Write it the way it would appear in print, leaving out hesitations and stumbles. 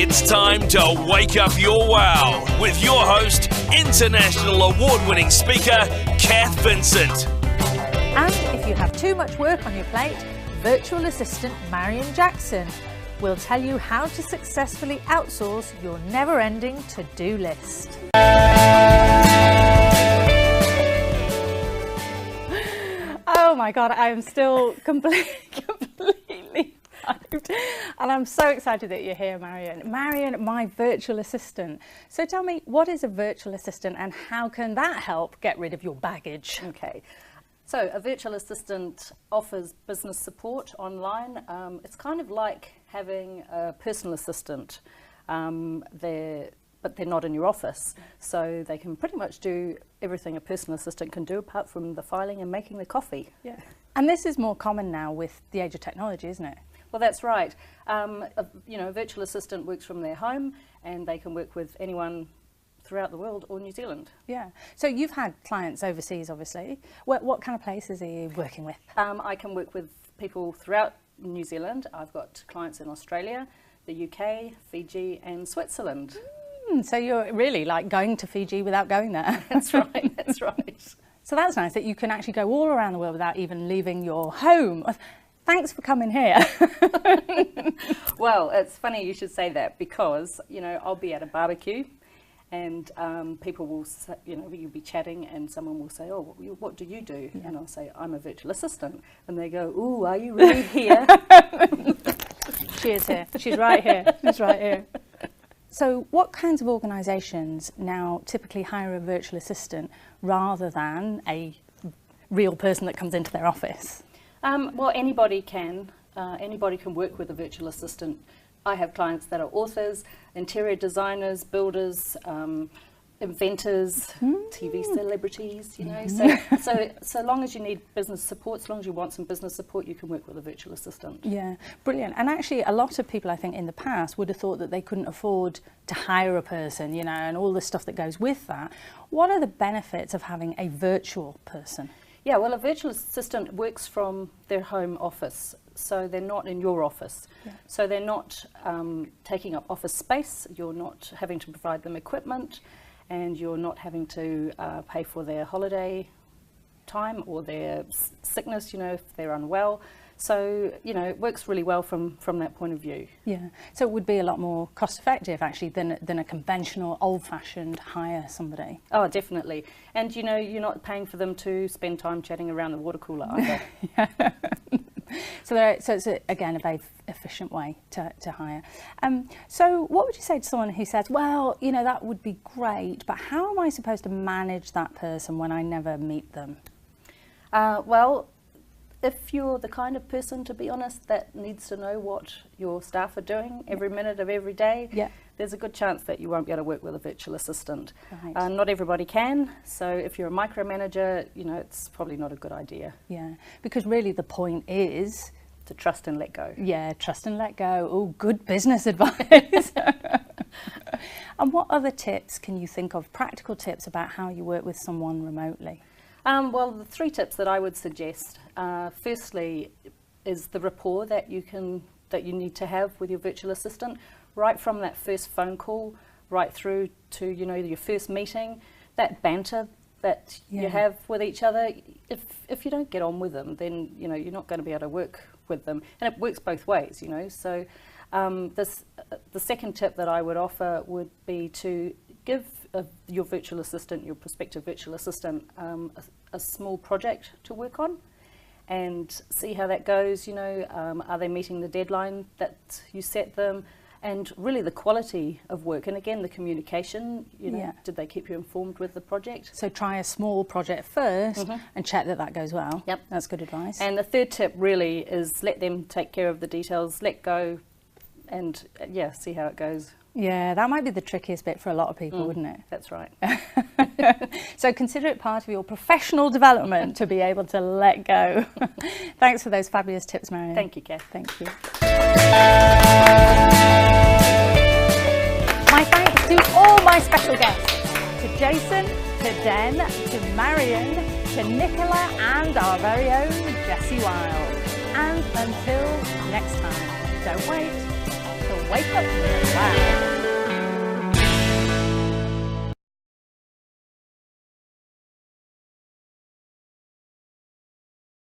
It's time to wake up your wow with your host, international award-winning speaker, Cath Vincent. And if you have too much work on your plate, virtual assistant Marion will tell you how to successfully outsource your never-ending to-do list. Oh my God, I am still completely hyped. And I'm so excited that you're here, Marion. Marion, my virtual assistant. So tell me, what is a virtual assistant and how can that help get rid of your baggage? Okay. So a virtual assistant offers business support online. It's kind of like having a personal assistant. But they're not in your office. So they can pretty much do everything a personal assistant can do apart from the filing and making the coffee. Yeah. And this is more common now with the age of technology, isn't it? Well, that's right. A virtual assistant works from their home and they can work with anyone throughout the world or New Zealand. Yeah. So you've had clients overseas, obviously. What kind of places are you working with? I can work with people throughout New Zealand. I've got clients in Australia, the UK, Fiji and Switzerland. So you're really like going to Fiji without going there. That's right, that's right. So that's nice that you can actually go all around the world without even leaving your home. Thanks for coming here. Well, it's funny you should say that because, I'll be at a barbecue and people will say, you'll be chatting and someone will say, oh, what do you do? Yeah. And I'll say, I'm a virtual assistant. And they go, ooh, are you really here? She is here. She's right here. She's right here. So what kinds of organisations now typically hire a virtual assistant rather than a real person that comes into their office? Well, anybody can. Anybody can work with a virtual assistant. I have clients that are authors, interior designers, builders, inventors, TV celebrities, So long as you need business support, as long as you want some business support, you can work with a virtual assistant. Yeah, brilliant. And actually a lot of people, I think, in the past would have thought that they couldn't afford to hire a person, and all the stuff that goes with that. What are the benefits of having a virtual person? Yeah, well, a virtual assistant works from their home office, so they're not in your office. Yeah. So they're not taking up office space, you're not having to provide them equipment, and you're not having to pay for their holiday time or their sickness, if they're unwell. So, it works really well from that point of view. Yeah, so it would be a lot more cost effective actually than a conventional old-fashioned hire somebody. Oh, definitely. And, you're not paying for them to spend time chatting around the water cooler either. Yeah. So it's, again, a very efficient way to hire. So what would you say to someone who says, well, that would be great, but how am I supposed to manage that person when I never meet them? Well, if you're the kind of person, to be honest, that needs to know what your staff are doing every minute of every day, there's a good chance that you won't be able to work with a virtual assistant. Right. Not everybody can, so if you're a micromanager, it's probably not a good idea. Yeah, because really the point is to trust and let go. Yeah, trust and let go. Oh, good business advice. And what other tips can you think of, practical tips about how you work with someone remotely? Well, the 3 tips that I would suggest, firstly, is the rapport that you need to have with your virtual assistant, right from that first phone call, right through to your first meeting, that banter that you have with each other. If you don't get on with them, then you're not going to be able to work with them, and it works both ways. So the second tip that I would offer would be to give your virtual assistant, your prospective virtual assistant, a small project to work on and see how that goes. Are they meeting the deadline that you set them? And really the quality of work, and again the communication, did they keep you informed with the project? So try a small project first and check that goes well. Yep. That's good advice. And the third tip really is let them take care of the details, let go, and see how it goes. Yeah, that might be the trickiest bit for a lot of people, wouldn't it? That's right. So consider it part of your professional development to be able to let go. Thanks for those fabulous tips, Marion. Thank you, Cath. Thank you. My thanks to all my special guests, to Jason, to Den, to Marion, to Nicola and our very own Jessie Wild. And until next time, don't wait. to wake up your wow.